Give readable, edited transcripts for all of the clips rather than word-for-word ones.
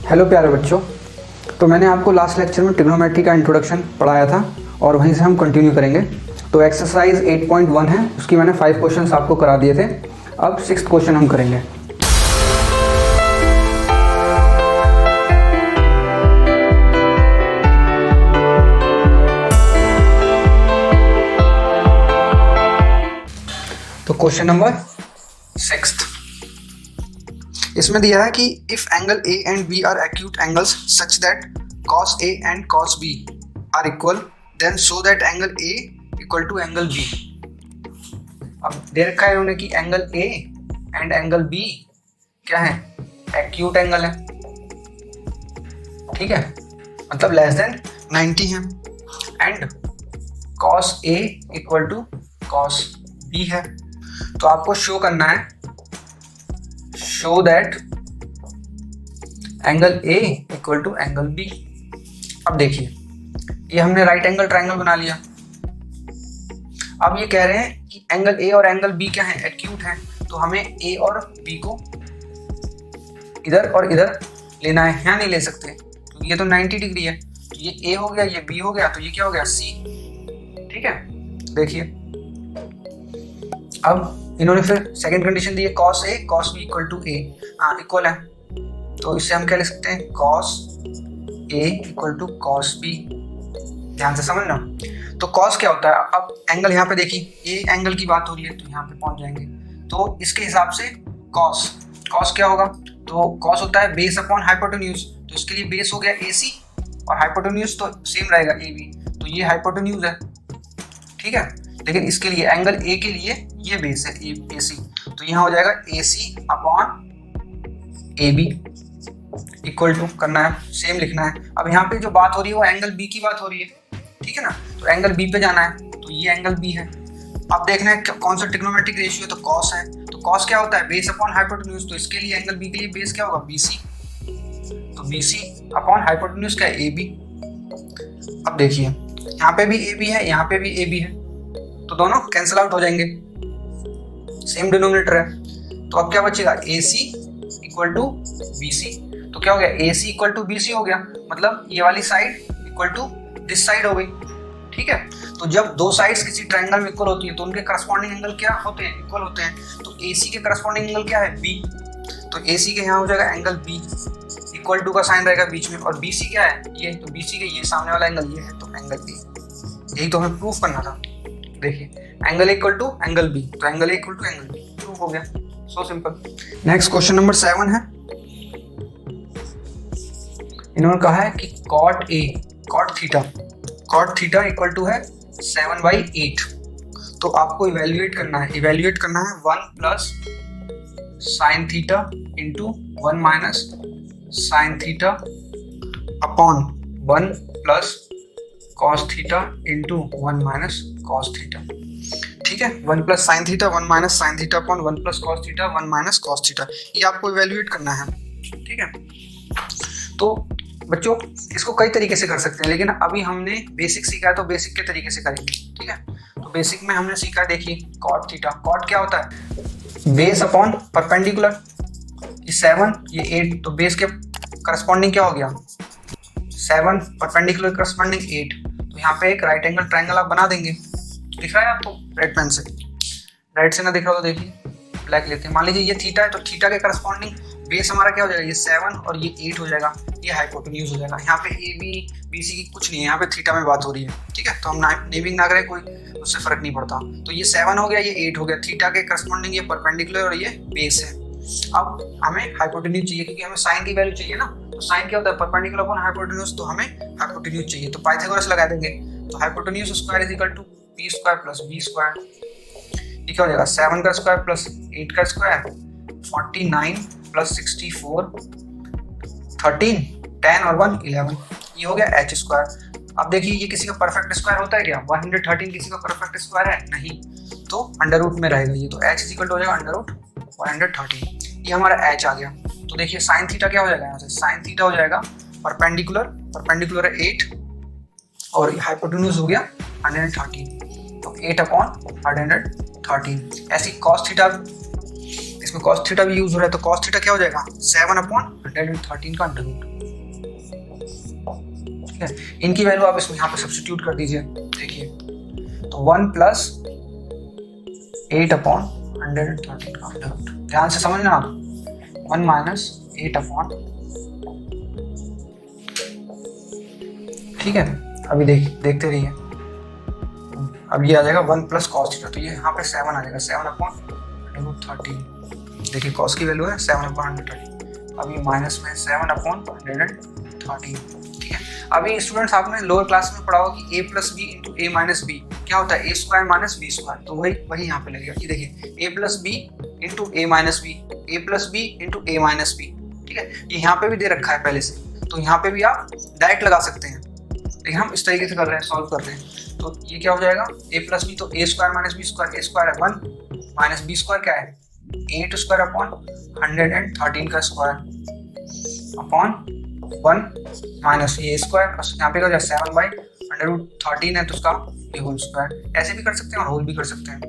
Hello प्यारे बच्चों। तो मैंने आपको लास्ट लेक्चर में ट्रिग्नोमेट्री का इंट्रोडक्शन पढ़ाया था और वहीं से हम कंटिन्यू करेंगे। तो एक्सरसाइज 8.1 है, उसकी मैंने 5 क्वेश्चंस आपको करा दिए थे। अब 6th क्वेश्चन हम करेंगे। तो क्वेश्चन नंबर 6th, इसमें दिया है कि if angle A and B are acute angles such that cos A and cos B are equal, then show that angle A equal to angle B। अब दे रखा है उन्होंने कि angle A and angle B क्या है, acute angle है, ठीक है, मतलब लेस देन 90 है, and cos A equal to cos B है। तो आपको शो करना है, show that angle A equal to angle B। अब देखिए, ये हमने राइट एंगल ट्रायंगल बना लिया। अब ये कह रहे हैं कि एंगल A और एंगल B क्या है, एक्यूट है, तो हमें A और B को इधर और इधर लेना है, यहाँ नहीं ले सकते क्योंकि ये तो 90 डिग्री है। तो ये A हो गया, ये B हो गया, तो ये क्या हो गया, C, ठीक है। देखिए, अब इन्होंने फिर सेकंड कंडीशन दी है, cos A cos B equal to A, हाँ इक्वल है, तो इससे हम क्या लिख सकते हैं, cos A equal to cos B। ध्यान से समझना। तो cos क्या होता है, अब एंगल यहाँ पे देखिए, ये एंगल की बात हो रही है, तो यहाँ पे पहुंच जाएंगे। तो इसके हिसाब से cos क्या होगा, तो cos होता है बेस अपॉन हाइपोटेन्यूज, तो इसके लिए बेस हो गया AC और हाइपोटेन्यूज तो सेम रहेगा AB, तो ये हाइपोटेन्यूज है, ठीक है। लेकिन इसके लिए एंगल A के लिए ये बेस है AC, तो यहाँ हो जाएगा AC upon AB equal to, करना है सेम लिखना है। अब यहाँ पे जो बात हो रही है वो एंगल B की बात हो रही है, ठीक है ना, तो एंगल B पे जाना है, तो ये एंगल B है। अब देखना है कौन सा ट्रिग्नोमेट्रिक रेशियो, तो cos है, तो cos क्या होता है, बेस अपॉन हाइपोटेन्यूज, तो इसके लिए एंगल B के लिए बेस क्या होगा, BC, तो BC अपॉन हाइपोटेन्यूज क्या है, AB। अब देखिए, यहाँ पे भी AB है, यहाँ पे भी AB है, तो दोनों कैंसिल आउट हो जाएंगे, सेम डिनोमिनेटर है। तो अब क्या बचेगा, AC इक्वल टू BC, तो क्या हो गया, AC इक्वल टू BC हो गया, मतलब ये वाली side equal to this side हो गई, ठीक है। तो जब दो साइड्स किसी ट्रायंगल में इक्वल होती है तो उनके करस्पॉन्डिंग एंगल क्या होते हैं, इक्वल होते हैं। तो AC के करस्पॉन्डिंग एंगल क्या है, B, तो AC के यहाँ हो जाएगा एंगल B, इक्वल टू का साइन रहेगा बीच में, और BC क्या है, ये, तो BC के ये सामने वाला एंगल ये है, तो एंगल A। यही तो हमें प्रूफ करना था। देखिए, angle equal to angle B, तो angle A equal to angle B, proof हो गया, so simple. Next question number 7 है, इन्होंने कहा है कि cot थीटा इक्वल टू है 7/8। तो आपको इवेल्युएट करना है 1 plus sine theta into 1 minus sine theta upon 1 plus cos theta into 1 minus cos theta, ठीक है। 1 plus sine theta 1 minus sine theta upon 1 plus cos theta 1 minus cos theta, ये आपको evaluate करना है, ठीक है। तो बच्चों, इसको कई तरीके से कर सकते हैं, लेकिन अभी हमने बेसिक सीखा है तो बेसिक के तरीके से करेंगे, ठीक है। तो बेसिक में हमने सीखा है, देखिए कॉट थीटा, कॉट क्या होता है, बेस अपॉन परपेंडिकुलर, ये 7 ये 8, तो बेस के करस्पॉन्डिंग क्या हो गया 7, परपेंडिकुलर करस्पॉन्डिंग 8, तो यहाँ पे एक राइट एंगल ट्रायंगल आप बना देंगे। दिख रहा है आपको रेड पेन से, राइट से ना दिख रहा हो तो देखिए ब्लैक लेते हैं। मान लीजिए ये थीटा है, तो थीटा के करस्पॉन्डिंग बेस हमारा क्या हो जाएगा, ये 7 और ये 8 हो जाएगा, ये हाइपोटेन्यूज हो जाएगा। यहाँ पे AB BC की कुछ नहीं है, यहाँ पे थीटा में बात हो रही है, ठीक है। तो हम नेमिंग ना करें, कोई उससे फर्क नहीं पड़ता। तो ये 7 हो गया, ये 8 हो गया, थीटा के करस्पॉन्डिंग ये परपेंडिकुलर और ये बेस है। अब हमें हाइपोटेन्यूज चाहिए, क्योंकि हमें साइन की वैल्यू चाहिए ना, तो साइन क्या होता है, परपेंडिकुलर अपॉन हाइपोटेन्यूज, तो हमें हाइपोटेन्यूज चाहिए, तो पाइथागोरस लगा देंगे। तो hypotenuse square is equal to p square plus b square, ये क्या हो जाएगा, 7 का स्क्वायर प्लस 8 का स्क्वायर, 49 प्लस 64, 13, 10 और 1 11, ये हो गया h स्क्वायर। अब देखिए, ये किसी का परफेक्ट स्क्वायर होता है क्या, 113 किसी का परफेक्ट स्क्वायर है नहीं, तो अंडर रूट में रहेगा ये, तो h इक्वल हो जाएगा अंडर रूट 113, ये हमारा h आ गया। तो देखिए साइन थीटा क्या हो जाएगा, यहाँ से साइन थीटा हो जाएगा परपेंडिकुलर है 8 और हाइपोटेन्यूज हो गया 113, तो 8 अपॉन 113। ऐसी कॉस थीटा इसमें कॉस थीटा भी यूज हो रहा है, तो कॉस थीटा क्या हो जाएगा 7/113 का अंडर रूट। ठीक है, इनकी वैल्यू आप इसमें यहाँ पे सब्स्टिट्यूट कर दीजिए। देखिए तो 1 + 8/113 का अंडर रूट। ध्यान से समझना आप, 1 - 8 ठीक है। अभी देखते रहिए। अब ये आ जाएगा 1 + cos थीटा, तो ये यहाँ पे 7 आ जाएगा 7/13। देखिए cos की वैल्यू है 7/113। अब ये माइनस में 7/113। ठीक है। अभी स्टूडेंट्स आपने लोअर क्लास में पढ़ा होगा कि a + b × a - b क्या होता है, a² - b²। तो वही यहाँ पे लगेगा कि देखिए a + b × a - b, a + b × a - b। ठीक है, ये यहाँ पे भी दे रखा है पहले से, तो यहाँ पे भी आप डायरेक्ट लगा सकते हैं, लेकिन हम इस तरीके से कर रहे हैं, सॉल्व कर रहे हैं। तो ये क्या हो जाएगा a + b, तो a² - b², a² है 1 - b² क्या है 8² / 113 का स्क्वायर अपॉन 1 माइनस ये स्क्वायर, यहाँ पे क्या हो जाए 7/√13 है तो उसका ये होल स्क्वायर। ऐसे भी कर सकते हैं और होल भी कर सकते हैं।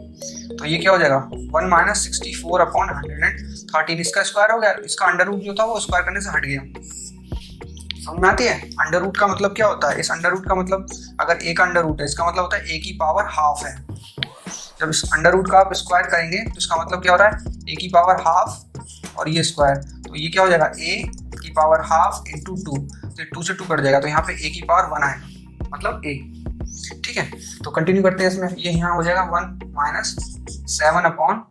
तो ये क्या हो जाएगा 1 - 64/113, इसका स्क्वायर हो गया, इसका अंडर रूट जो था वो स्क्वायर करने से हट गया। समझ में आती है? अंडर रूट का मतलब क्या होता है, इस अंडर रूट का मतलब अगर a का अंडर रूट है, इसका मतलब होता है a की पावर हाफ है। जब इस अंडर रूट का आप स्क्वायर करेंगे तो इसका मतलब क्या हो रहा है a की पावर हाफ और ये स्क्वायर, तो ये क्या हो जाएगा a की पावर हाफ × 2, तो 2 से 2 कट जाएगा, तो यहाँ पे a की पावर 1 आएगा, मतलब a। ठीक है, तो कंटिन्यू करते हैं इसमें। ये यहाँ हो जाएगा 1 - 7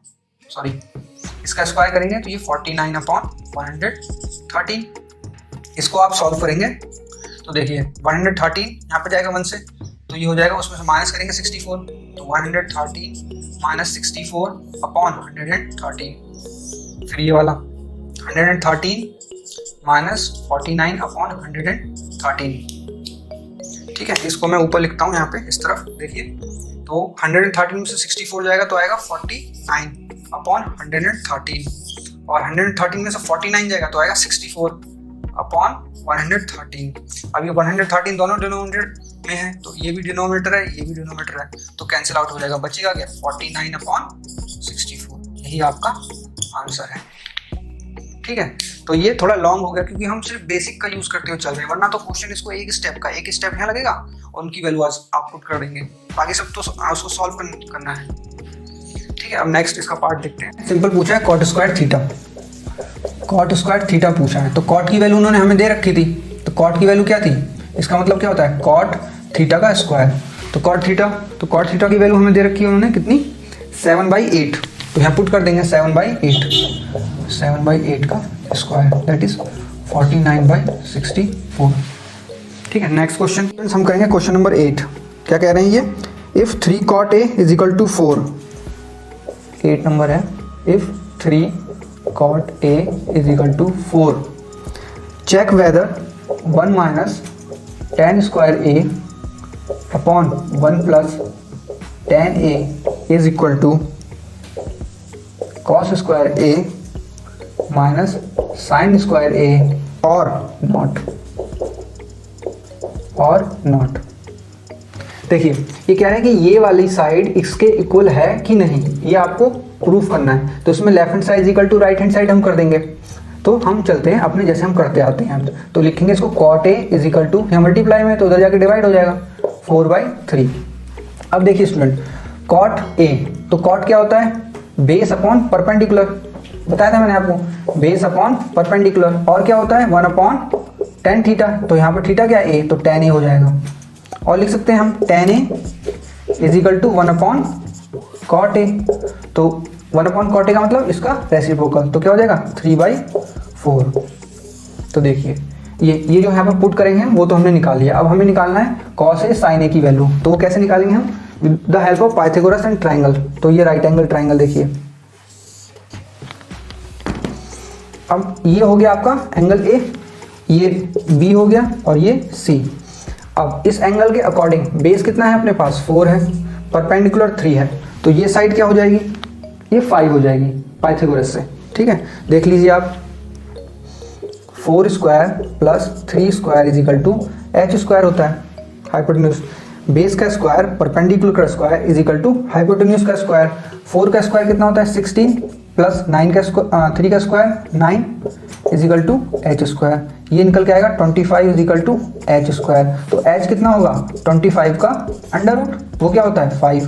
इसका स्क्वायर करेंगे तो ये 49/113। इसको आप सॉल्व करेंगे तो देखिए 113 यहाँ पे जाएगा 1 से, तो ये हो जाएगा, उसमें से माइनस करेंगे 64, तो 113 - 64/113। फिर ये वाला 113 - 49/113। ठीक है, इसको मैं ऊपर लिखता हूँ यहाँ पे इस तरफ। देखिए तो 113 में से 64 जाएगा तो आएगा 49/113, और 113 में से 49 जाएगा तो आएगा 64/113। अब ये 113 दोनों डिनोमिनेटर में है, तो ये भी डिनोमिनेटर है, ये भी डिनोमिनेटर है, तो कैंसिल आउट हो जाएगा, बचेगा क्या 49/64। यही आपका आंसर है। ठीक है, तो ये थोड़ा लॉन्ग हो गया क्योंकि हम सिर्फ बेसिक का यूज करते हुए चल रहे हैं, वरना तो क्वेश्चन इसको एक स्टेप यहाँ लगेगा और उनकी वैल्यू आप पुट कर देंगे, बाकी सब तो उसको सॉल्व करना है। ठीक है, अब नेक्स्ट इसका पार्ट देखते हैं। सिंपल पूछा है cot² थीटा पूछा है, तो cot की वैल्यू उन्होंने हमें दे रखी थी, तो cot की वैल्यू क्या थी, इसका मतलब क्या होता है cot थीटा का स्क्वायर। तो cot थीटा की वैल्यू हमें दे रखी है उन्होंने कितनी 7/8, तो यहाँ पुट कर देंगे 7/8 का स्क्वायर, दैट इज 49/64। ठीक है, नेक्स्ट क्वेश्चन हम करेंगे क्वेश्चन नंबर 8। क्या कह रहे हैं ये, इफ 3 cot A = 4, 8 नंबर है, if 3 cot A = 4, check whether 1 - tan² A upon 1 + tan A is equal to cos² A minus sin² A or not। देखिए ये कह रहे हैं कि ये वाली साइड इसके इक्वल है कि नहीं, ये आपको प्रूफ करना है। तो इसमें left hand side equal to right hand side हम कर देंगे। तो हम चलते हैं अपने जैसे हम करते आते हैं, तो लिखेंगे इसको cot A = यहाँ मल्टीप्लाई में तो उधर जाके डिवाइड हो जाएगा 4/3। अब देखिए स्टूडेंट cot A, तो cot क्या होता है बेस अपॉन परपेंडिकुलर, बताया था मैंने आपको, बेस अपॉन परपेंडिकुलर, और क्या होता है 1/tan थीटा, तो यहाँ पर थीटा क्या है A, तो tan A हो जाएगा। और लिख सकते हैं हम tan A = 1/cot A, तो 1/cot A का मतलब इसका रेसिप्रोकल, तो क्या हो जाएगा 3/4। तो देखिए ये जो यहाँ पर पुट करेंगे वो तो हमने निकाल लिया, अब हमें निकालना है cos A sin A की वैल्यू। तो वो कैसे निकालेंगे हम, with the help of Pythagoras and triangle. तो ये राइट एंगल ट्राइंगल देखिए, अब ये हो गया आपका एंगल A, ये B हो गया और ये C। अब इस एंगल के अकॉर्डिंग बेस कितना है अपने पास 4 है, परपेंडिकुलर 3 है, तो ये साइड क्या हो जाएगी, ये 5 हो जाएगी पाइथागोरस से। ठीक है, देख लीजिए आप, 4² + 3² = h² होता है हाइपोटेन्यूज, बेस का स्क्वायर परपेंडिकुलर का स्क्वायर = हाइपोटेन्यूज का स्क्वायर। 4 का स्क्वायर कितना होता है 16, प्लस 3 का square 9 equal to H square, ये निकल के आएगा 25 इजिकल टू एच स्क्वायर। तो एच कितना होगा 25 का अंडर रूट, वो क्या होता है 5।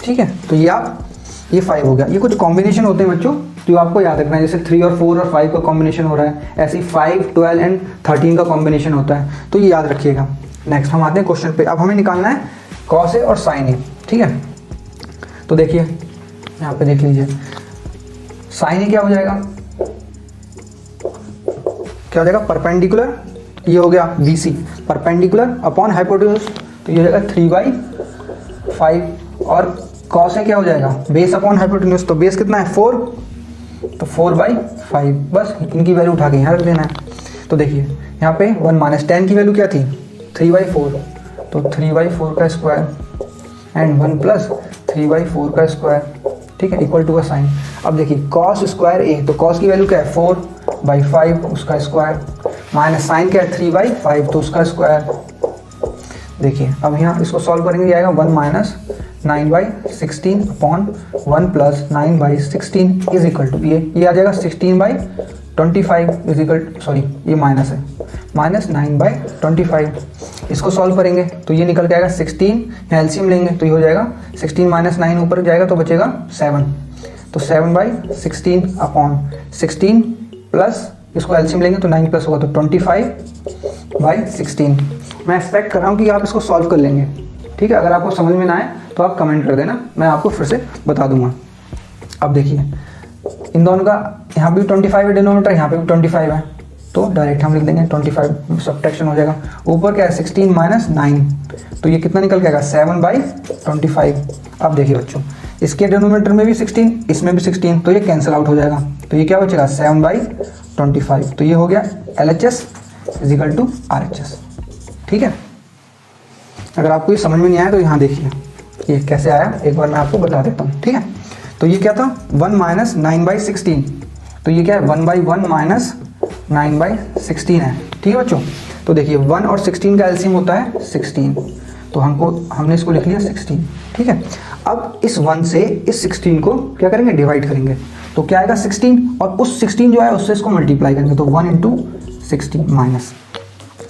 ठीक है, तो ये 5 हो गया। ये कुछ कॉम्बिनेशन होते हैं बच्चों जो आपको याद रखना है, जैसे 3 और 4 और 5 का कॉम्बिनेशन हो रहा है, ऐसे ही 5, 12 एंड 13 का कॉम्बिनेशन होता है, तो ये याद रखिएगा। नेक्स्ट हम आते हैं क्वेश्चन पे। अब हमें निकालना है कॉस ए और साइन ए। ठीक है, तो देखिए यहाँ पे देख लीजिए, साइन ए क्या हो जाएगा, क्या हो जाएगा परपेंडिकुलर, ये हो गया BC परपेंडिकुलर अपॉन हाइपोटेन्यूज, तो ये हो जाएगा 3/5। और कॉस ए क्या हो जाएगा बेस अपॉन हाइपोटेन्यूज, तो बेस कितना है 4, तो 4/5। बस इनकी वैल्यू उठा के यहाँ रख देना है। तो देखिए यहाँ पे 1 माइनस टेन की वैल्यू क्या थी 3/4, तो 3/4 का स्क्वायर एंड 1 प्लस 3/4 का स्क्वायर, ठीक है, इक्वल टू का साइन। अब देखिए कॉस स्क्वायर ए, तो कॉस की वैल्यू क्या है 4/5 उसका स्क्वायर, माइनस साइन क्या है 3/5 तो उसका स्क्वायर। देखिए अब यहाँ इसको सॉल्व करेंगे, आएगा 1 minus 9/16 upon 1 plus 9/16 is equal to ये आ जाएगा 16/25 इज इक्वल, सॉरी ये माइनस है, माइनस 9/25। इसको सॉल्व करेंगे तो ये निकल के आएगा 16, यहाँ एलसीएम लेंगे तो ये हो जाएगा 16 माइनस 9 ऊपर जाएगा तो बचेगा 7, तो 7/16 अपॉन 16 प्लस इसको एलसीएम लेंगे तो 9 प्लस होगा तो 25/16। मैं एक्सपेक्ट कर रहा हूँ कि आप इसको सॉल्व कर लेंगे। ठीक है, अगर आपको समझ में ना आए तो आप कमेंट कर देना, मैं आपको फिर से बता दूंगा। अब देखिए इन दोनों का यहाँ भी 25 है डिनोमिनेटर, यहाँ पे भी 25 है, तो डायरेक्ट हम लिख देंगे 25 सब्ट्रैक्शन हो जाएगा। ऊपर क्या है 16 माइनस 9, तो ये कितना निकल के आएगा 7/25। अब देखिए बच्चों इसके डिनोमिनेटर में भी 16, इसमें भी 16, तो ये कैंसिल आउट हो जाएगा, तो ये क्या बचेगा 7/25। तो ये हो गया LHS is equal to RHS। ठीक है, अगर आपको ये समझ में नहीं आया तो यहाँ देखिए ये कैसे आया, एक बार मैं आपको बता देता हूँ। ठीक है, तो ये क्या था 1 माइनस 9/16, तो ये क्या है 1/1 माइनस 9/16 है। ठीक है बच्चों, तो देखिए 1 और 16 का एलसीएम होता है 16, तो हमने इसको लिख लिया 16। ठीक है, अब इस 1 से इस 16 को क्या करेंगे डिवाइड करेंगे, तो क्या आएगा 16, और उस 16 जो है उससे इसको मल्टीप्लाई करेंगे, तो 1 × 16 माइनस।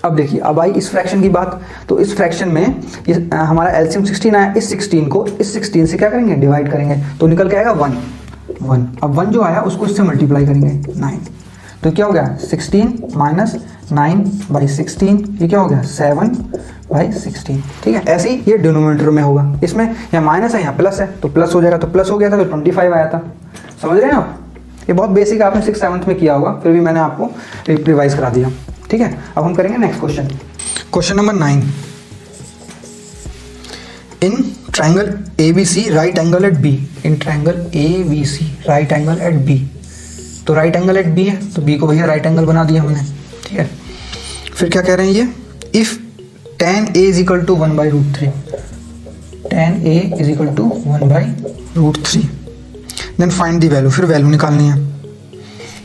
अब देखिए अब आई इस फ्रैक्शन की बात, तो इस फ्रैक्शन में हमारा एलसीएम 16 आया, इस 16 को इस 16 से क्या करेंगे डिवाइड करेंगे, तो निकल के आएगा 1। अब 1 जो आया उसको इससे मल्टीप्लाई करेंगे 9, तो क्या हो गया 16 माइनस 9/16, ये क्या हो गया 7/16। ठीक है, ऐसे ही ये डिनोमिनेटर में होगा, इसमें यहाँ माइनस है यहाँ प्लस है, तो प्लस हो जाएगा, तो प्लस हो गया था तो 25 आया था। समझ रहे हैं आप, ये बहुत बेसिक आपने 6th 7th में किया होगा, फिर भी मैंने आपको रिवाइज करा दिया। ठीक है, अब हम करेंगे next question, question number 9। In triangle ABC right angle at B, in triangle ABC right angle at B, तो राइट एंगल एट B है, तो B को भैया राइट एंगल बना दिया हमने। ठीक है, फिर क्या कह रहे हैं ये, if tan A is equal to 1/√3, tan A is equal to 1/√3, then find the value, फिर वैल्यू निकालनी है।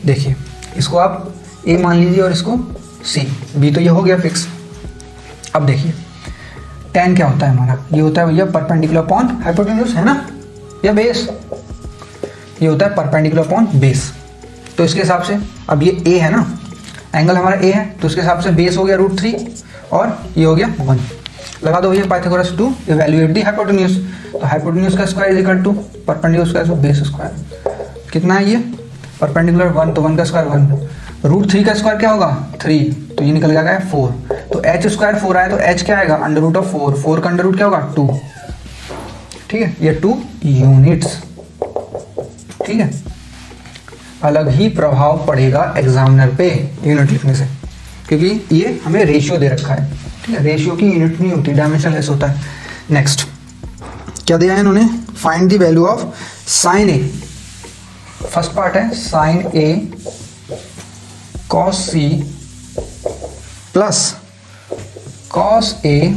देखिए इसको आप A मान लीजिए और इसको C, B तो ये हो गया फिक्स। अब देखिए tan क्या होता है हमारा, ये होता है भैया परपेंडिकुलर अपॉन हाइपोटेन्यूज, है ना, या बेस, ये होता है परपेंडिकुलर अपॉन बेस। तो इसके हिसाब से अब ये A है ना, एंगल हमारा A है, तो उसके हिसाब से बेस हो गया √3 और ये हो गया 1। लगा दो भैया Pythagoras to evaluate the hypotenuse, तो हाइपोटेन्यूज का square is equal to perpendicular square तो बेस स्क्वायर। कितना है ये परपेंडिकुलर 1, तो 1 का स्क्वायर 1, √3 का स्क्वायर क्या होगा 3, तो ये निकल गया 4, तो h स्क्वायर 4 आया तो h क्या आएगा √4, 4 का अंडर रूट क्या होगा 2। ठीक है, ये 2 यूनिट्स। ठीक है, अलग ही प्रभाव पड़ेगा एग्जामिनर पे यूनिट लिखने से, क्योंकि ये हमें रेशियो दे रखा है। ठीक है, रेशियो की यूनिट नहीं होती, डायमेंशनलेस होता है। नेक्स्ट क्या दिया है इन्होंने, find the value of sine A. First part है sign A cos C plus cos A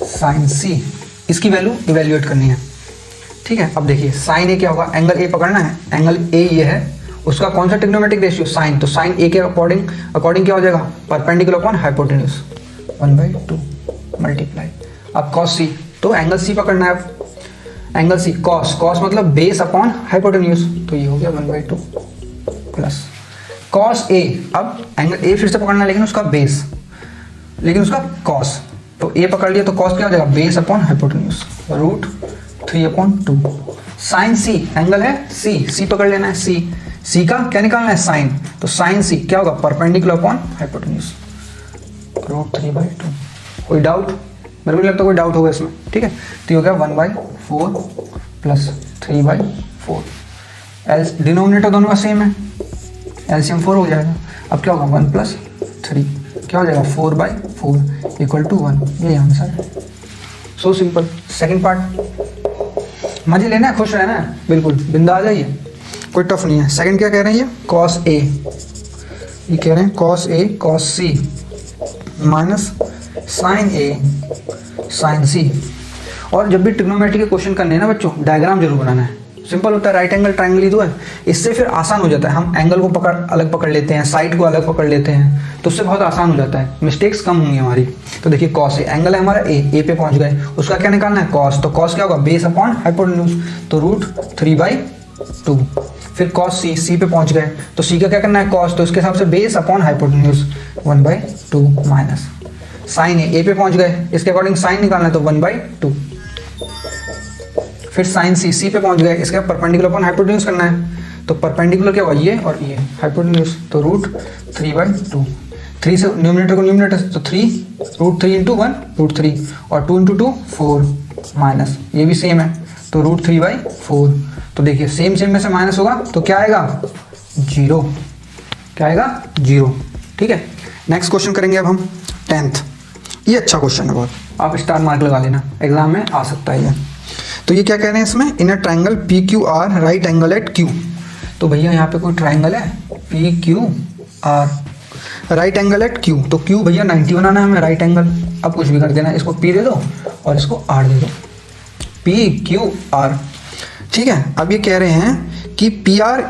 sign सी, इसकी वैल्यू इवेल्युएट करनी है। ठीक है, अब देखिए साइन ए क्या होगा, एंगल ए पकड़ना है, एंगल ए ये है, उसका कौन सा ट्रिग्नोमेट्रिक रेशियो साइन, तो साइन ए के अकॉर्डिंग क्या हो जाएगा परपेंडिकुलर अपॉन हाइपोटेन्यूज 1/2 मल्टीप्लाई। अब कॉस सी, तो एंगल सी पकड़ना है, एंगल सी कॉस, कॉस मतलब बेस अपॉन हाइपोटेन्यूज, तो ये हो गया 1/2 प्लस कॉस ए। अब एंगल ए फिर से पकड़ना है लेकिन उसका बेस, लेकिन उसका कॉस, तो ए पकड़ लिया तो कॉस क्या हो जाएगा, बेस अपॉन हाइपोटेन्यूज √3/2। साइन सी, एंगल है सी, सी पकड़ लेना है, सी का क्या निकालना है, साइन, तो साइन सी क्या होगा, परपेंडिकुलर अपॉन हाइपोटेन्यूज √3/2। कोई डाउट, मेरे को नहीं लगता कोई डाउट होगा इसमें, ठीक है। तो ये हो गया 1/4 प्लस 3/4, एल डिनोमिनेटर दोनों का सेम है, एलसीएम 4 हो जाएगा। अब क्या होगा 1 + 3 क्या हो जाएगा 4/4 = 1, ये आंसर है। So simple. सेकंड पार्ट मजे लेना है, खुश रहना है, बिल्कुल बिंदा आ जाइए, कोई टफ नहीं है। सेकंड क्या कह रहे हैं, ये cos A, ये कह रहे हैं cos A cos C minus sin A sin C। और जब भी ट्रिग्नोमेट्री के क्वेश्चन करने हैं ना बच्चों, डायग्राम जरूर बनाना है। सिंपल होता है, राइट एंगल ट्राइंगल ही तो है, इससे फिर आसान हो जाता है। हम एंगल को अलग पकड़ लेते हैं, साइड को अलग पकड़ लेते हैं, तो उससे बहुत आसान हो जाता है, मिस्टेक्स कम होंगी हमारी। तो देखिए cos A, एंगल है हमारा ए पे पहुंच गए, उसका क्या निकालना है cos, तो cos क्या होगा, बेस अपॉन हाइपोटेन्यूज, तो √3/2। फिर cos C पे पहुंच गए, तो C का क्या करना है cos, तो इसके हिसाब से base upon hypotenuse 1/2 minus sine A पे पहुंच गए, इसके अकॉर्डिंग साइन निकालना है तो 1/2। फिर साइन सी पे पहुंच गए, इसका परपेंडिकुलर अपॉन हाइपोटेन्यूज करना है, तो परपेंडिकुलर क्या होगा, ये और ये हाइपोटेन्यूज, तो √3/2। 3 से न्यूमरेटर को न्यूमरेटर, तो 3 √3 × 1 √3 और 2 × 2 4 माइनस, ये भी सेम है, तो √3/4। तो देखिए सेम में से माइनस होगा तो क्या आएगा, 0, क्या आएगा 0, ठीक है। नेक्स्ट क्वेश्चन करेंगे अब हम 10th। ये अच्छा क्वेश्चन है बहुत, आप स्टार मार्क लगा लेना, एग्जाम में आ सकता है ये। तो ये क्या कह रहे हैं इसमें, in a triangle PQR right angle at Q। तो भैया यहाँ पे कोई ट्राइंगल है PQR right angle at Q, तो Q भैया 90 बनाना है हमें, राइट एंगल। अब कुछ भी कर देना, इसको P दे दो और इसको R दे दो, PQR, ठीक है। अब ये कह रहे हैं कि PR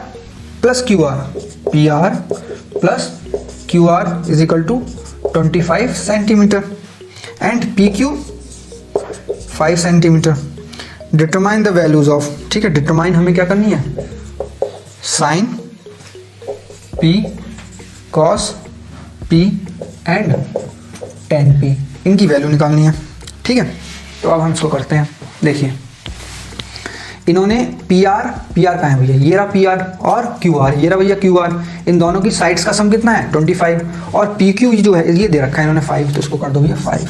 + QR, PR + QR = 25 centimetre and PQ 5 centimetre. Determine the values of, ठीक है, डिटरमाइन हमें क्या करनी है, sine P cos P and tan P, इनकी वैल्यू निकालनी है, ठीक है। तो अब हम इसको करते हैं। देखिए इन्होंने PR कहाँ है भैया, ये रहा PR, और QR, ये रहा भैया QR, इन दोनों की साइड्स का सम कितना है 25, और PQ जो है ये दे रखा है इन्होंने 5, तो इसको कर दो भैया 5,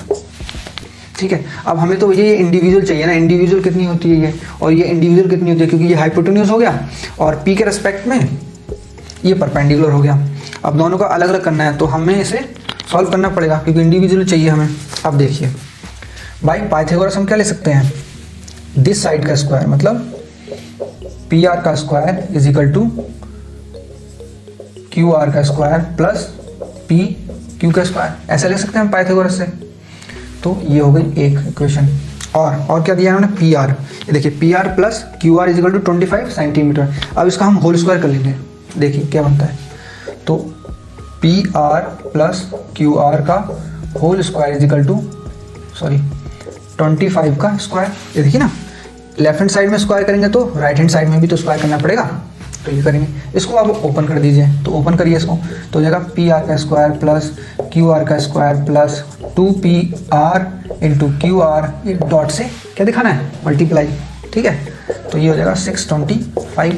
ठीक है। अब हमें तो भैया ये इंडिविजुअल चाहिए ना, इंडिविजुअल कितनी होती है ये, और ये इंडिविजुअल कितनी होती है, क्योंकि ये हाइपोटेन्यूज हो गया और P के रेस्पेक्ट में ये परपेंडिकुलर हो गया। अब दोनों का अलग अलग करना है, तो हमें इसे सॉल्व करना पड़ेगा क्योंकि इंडिविजुअल चाहिए हमें। अब देखिए बाई पाइथागोरस हम क्या ले सकते हैं, दिस साइड का स्क्वायर मतलब PR का स्क्वायर = QR का स्क्वायर प्लस PQ का स्क्वायर, ऐसा ले सकते हैं पाइथागोरस से। तो ये हो गई एक इक्वेशन। और क्या दिया इन्होंने, PR, ये देखिए PR + QR = 25 सेंटीमीटर। अब इसका हम होल स्क्वायर कर लेंगे, देखिए क्या बनता है, तो PR + QR का होल स्क्वायर = 25 का स्क्वायर। ये देखिए ना, लेफ्ट हैंड साइड में स्क्वायर करेंगे तो राइट हैंड साइड में भी तो स्क्वायर करना पड़ेगा, तो ये करेंगे। इसको आप ओपन कर दीजिए, तो ओपन करिए इसको, तो हो जाएगा PR का स्क्वायर प्लस QR का स्क्वायर प्लस 2PR × QR, ये डॉट से क्या दिखाना है, मल्टीप्लाई, ठीक है। तो ये हो जाएगा 625।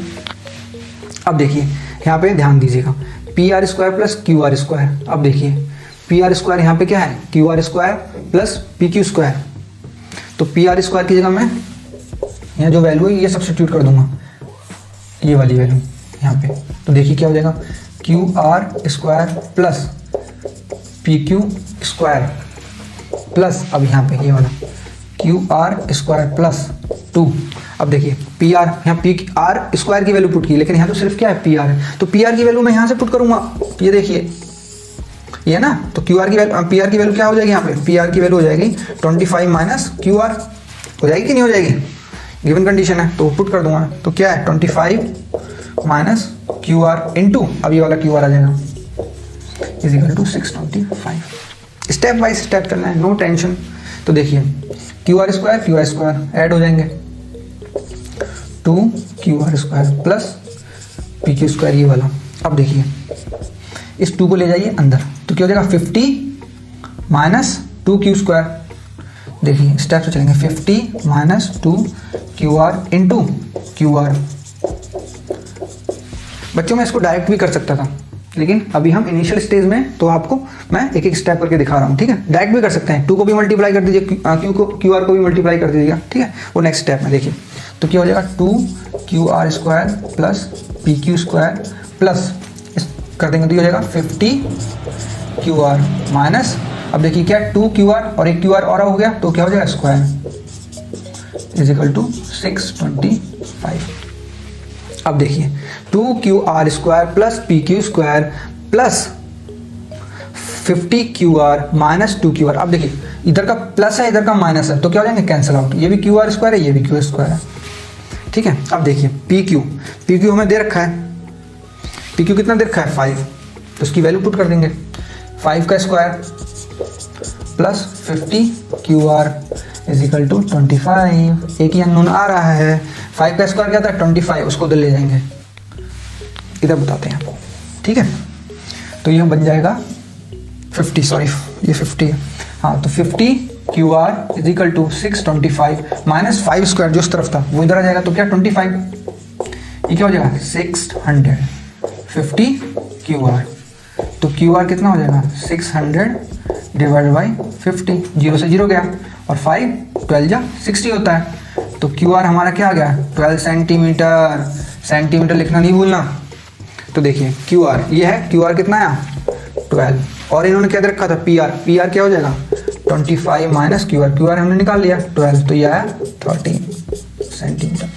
अब देखिए यहाँ पे ध्यान दीजिएगा, PR² प्लस QR²। अब देखिए PR² यहाँ पे क्या है, QR² प्लस PQ²। तो PR² की जगह मैं यहाँ जो वैल्यू है ये सब्स्टिट्यूट कर दूंगा, ये वाली वैल्यू यहाँ पे। तो देखिए क्या हो जाएगा, QR² प्लस PQ² प्लस, अब यहाँ पे ये वाला QR² प्लस 2। अब देखिए PR, यहाँ PR² की वैल्यू पुट की, लेकिन यहाँ तो सिर्फ क्या है PR है, तो PR की वैल्यू मैं यहाँ से पुट करूँगा, ये देखिए ये ना, तो PR की वैल्यू क्या हो जाएगी, यहाँ पे PR की वैल्यू हो जाएगी 25 - QR, हो जाएगी कि नहीं हो जाएगी, गिवन कंडीशन है, तो पुट कर दूंगा। तो क्या है 25 - QR इंटू, अब ये वाला QR आ जाएगा = 625। स्टेप बाय स्टेप चलना है, नो टेंशन। तो देखिए QR² ऐड हो जाएंगे, 2QR² प्लस PQ² ये वाला। अब देखिए इस 2 को ले जाइए अंदर तो क्या हो जाएगा 50 माइनस 2Q²। देखिए स्टेप से चलेंगे 50 माइनस 2QR इंटू QR। बच्चों मैं इसको डायरेक्ट भी कर सकता था लेकिन अभी हम इनिशियल स्टेज में तो आपको मैं एक एक स्टेप करके दिखा रहा हूँ, ठीक है। डायरेक्ट भी कर सकते हैं, 2 को भी मल्टीप्लाई कर दीजिए, QR को भी मल्टीप्लाई कर दीजिएगा, ठीक है। वो नेक्स्ट स्टेप में देखिए तो क्या हो जाएगा 2QR² प्लस PQ² प्लस कर देंगे तो ये हो जाएगा 50QR माइनस, अब देखिए क्या 2QR और एक QR और हो गया तो क्या हो जाएगा स्क्वायर इज इक्वल टू 625। अब देखिए 2QR² plus PQ² plus 50QR minus 2QR। अब देखिए इधर का प्लस है इधर का माइनस है तो क्या हो जाएंगे कैंसिल आउट, ये भी QR² है ये भी Q² है, ठीक है। अब देखिए PQ हमें दे रखा है, PQ कितना दे रखा है 5 तो उसकी वैल्यू पुट कर देंगे 5 का square plus 50QR is equal to 25। एक ही अननोन आ रहा है, 5 का स्क्वायर क्या था 25, उसको उधर ले जाएंगे, इधर बताते हैं आपको, ठीक है। तो ये बन जाएगा 50, सॉरी ये 50 है, हाँ तो 50QR is equal to 625 minus 5 square जो इस तरफ था वो इधर आ जाएगा तो क्या 25, ये क्या हो जाएगा 650QR। तो QR कितना हो जाएगा 600 डिवाइड बाई 50, 0 से 0 गया और 5 12 जा 60 होता है तो QR हमारा क्या आ गया 12 सेंटीमीटर। सेंटीमीटर लिखना नहीं भूलना। तो देखिए QR ये है, QR कितना आया 12 और इन्होंने क्या दे रखा था PR क्या हो जाएगा 25 माइनस QR हमने निकाल लिया 12 तो ये आया 13 सेंटीमीटर।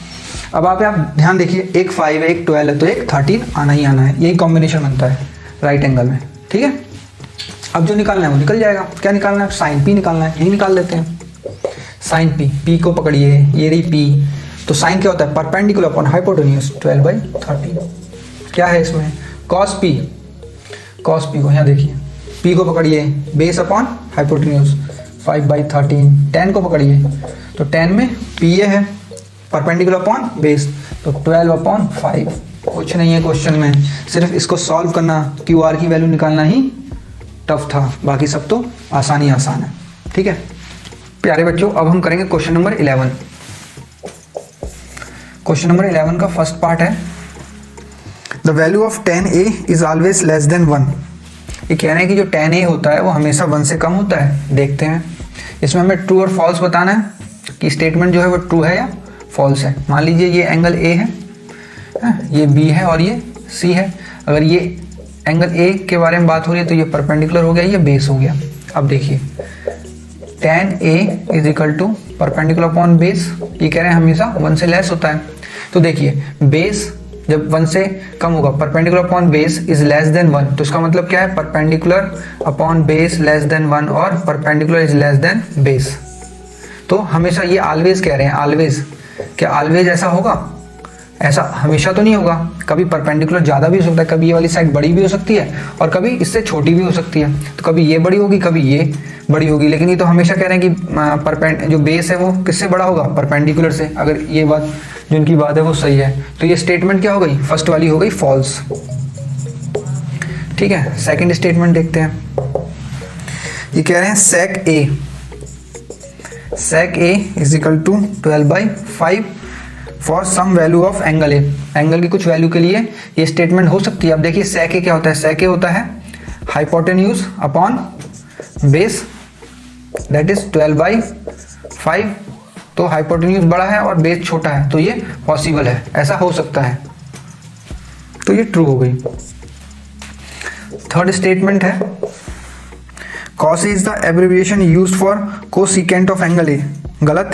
अब आप ध्यान देखिए एक 5 है एक 12 है तो एक 13 आना ही आना है, यही कॉम्बिनेशन बनता है राइट एंगल में, ठीक है। अब जो निकालना है वो निकल जाएगा, क्या निकालना है साइन P निकालना है, यही निकाल लेते हैं साइन P को पकड़िए ये रही P। तो साइन क्या होता है परपेंडिकुलर अपॉन हाइपोटेन्यूज 12/13। क्या है इसमें cos P को यहाँ देखिए P को पकड़िए बेस अपॉन हाइपोटेन्यूज 5/13। tan को पकड़िए तो tan में P है परपेंडिकुलर अपॉन बेस तो 12/5। कुछ नहीं है क्वेश्चन में, सिर्फ इसको सॉल्व करना, QR की वैल्यू निकालना ही टफ था, बाकी सब तो आसान है, ठीक है प्यारे बच्चों। अब हम करेंगे क्वेश्चन नंबर 11। क्वेश्चन नंबर 11 का फर्स्ट पार्ट है the value of tan A is always less than 1। ये कह रहे हैं कि जो tan A होता है वो हमेशा 1 से कम होता है। देखते हैं इसमें हमें ट्रू और फॉल्स बताना है कि स्टेटमेंट जो है वो ट्रू है या फॉल्स है। मान लीजिए ये एंगल A है, ये B है और ये C है। अगर ये एंगल A के बारे में बात हो रही है तो ये परपेंडिकुलर हो गया, ये बेस हो गया। अब देखिए tan A is equal to perpendicular upon base, ये कह रहे हैं हमेशा 1 से लेस होता है। तो देखिए बेस जब 1 से कम होगा, perpendicular upon base is less than 1, तो इसका मतलब क्या है perpendicular upon base less than 1 और perpendicular is less than base. तो हमेशा ये ऑलवेज कह रहे हैं, ऑलवेज क्या ऑलवेज ऐसा होगा? ऐसा हमेशा तो नहीं होगा, कभी परपेंडिकुलर ज़्यादा भी हो सकता है, कभी ये वाली साइड बड़ी भी हो सकती है और कभी इससे छोटी भी हो सकती है। तो कभी ये बड़ी होगी कभी ये बड़ी होगी, लेकिन ये तो हमेशा कह रहे हैं कि जो बेस है वो किससे बड़ा होगा परपेंडिकुलर से। अगर ये बात जो इनकी बात है वो सही है तो ये स्टेटमेंट क्या हो गई, फर्स्ट वाली हो गई फॉल्स। ठीक है, सेकेंड स्टेटमेंट देखते हैं। ये कह रहे हैं sec A is equal to 12/5 for some value of angle A. Angle की कुछ वैल्यू के लिए ये स्टेटमेंट हो सकती है। अब देखिए sec A क्या होता है, sec A होता है hypotenuse upon base that is 12/5। तो हाइपोटेन्यूज बड़ा है और बेस छोटा है तो ये पॉसिबल है, ऐसा हो सकता है, तो ये ट्रू हो गई। थर्ड स्टेटमेंट है cos is the abbreviation used for cosecant of angle A। गलत,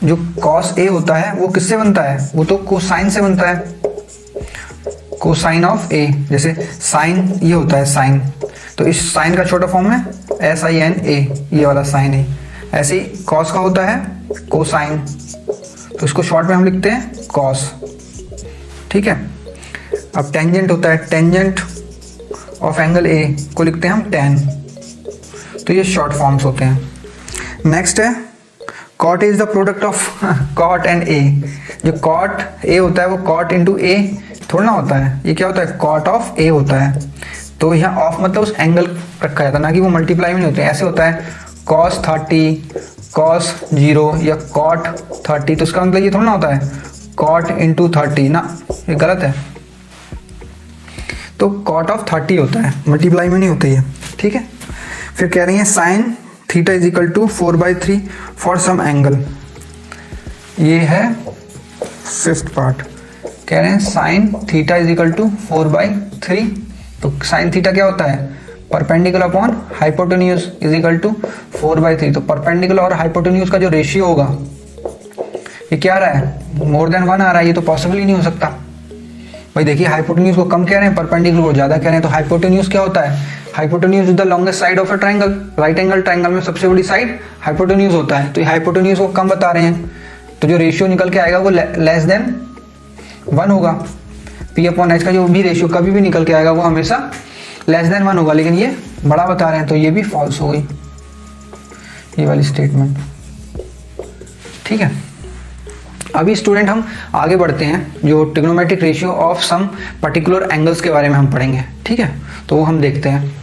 जो cos A होता है वो किससे बनता है, वो तो कोसाइन से बनता है, कोसाइन ऑफ A। जैसे साइन ये होता है साइन, तो इस साइन का छोटा फॉर्म है SINA, ये वाला साइन है। ऐसे ही cos का होता है कोसाइन, तो इसको शॉर्ट में हम लिखते हैं cos। ठीक है, अब टेंजेंट होता है, टेंजेंट ऑफ एंगल A को लिखते हैं हम tan। तो ये शॉर्ट फॉर्म्स होते हैं। नेक्स्ट है cot is the product of cot and A. जो कॉट ए होता है वो कॉट इंटू ए थोड़ा ना होता है, ये क्या होता है, कॉट ऑफ ए होता है। तो यहाँ ऑफ मतलब उस एंगल रखा जाता है, ना कि वो मल्टीप्लाई में नहीं होते। ऐसे होता है cos 30, cos 0 या cot 30, तो उसका मतलब ये थोड़ा ना होता है cot इंटू 30 ना, ये गलत है। तो cot ऑफ 30 होता है, मल्टीप्लाई में नहीं होता ये, ठीक है। फिर कह रही है sine theta is equal to 4/3 for some angle. ये है 5th पार्ट। कह रहे हैं sine theta is equal to 4/3। तो साइन थीटा क्या होता है, perpendicular upon hypotenuse is equal to 4/3। तो परपेंडिकुलर और हाइपोटेन्यूज का जो रेशियो होगा, ये क्या आ रहा है, मोर देन 1 आ रहा है। ये तो पॉसिबल ही नहीं हो सकता भाई। देखिए हाइपोटेन्यूज को कम कह रहे हैं, परपेंडिकुलर को ज्यादा कह रहे हैं। तो हाइपोटेन्यूज क्या होता है, hypotenuse is the longest side of a triangle. Right angle triangle में सबसे बड़ी साइड हाइपोटेन्यूज होता है। तो ये हाइपोटेन्यूज को कम बता रहे हैं, तो जो रेशियो निकल के आएगा वो लेस देन 1 होगा। पी अपॉन एच का जो भी रेशियो कभी भी निकल के आएगा वो हमेशा लेस देन 1 होगा, लेकिन ये बड़ा बता रहे हैं, तो ये भी फॉल्स हो गई ये वाली स्टेटमेंट, ठीक है। अभी स्टूडेंट हम आगे बढ़ते हैं, जो trigonometric ratio of some particular angles के बारे में हम पढ़ेंगे, ठीक है। तो वो हम देखते हैं।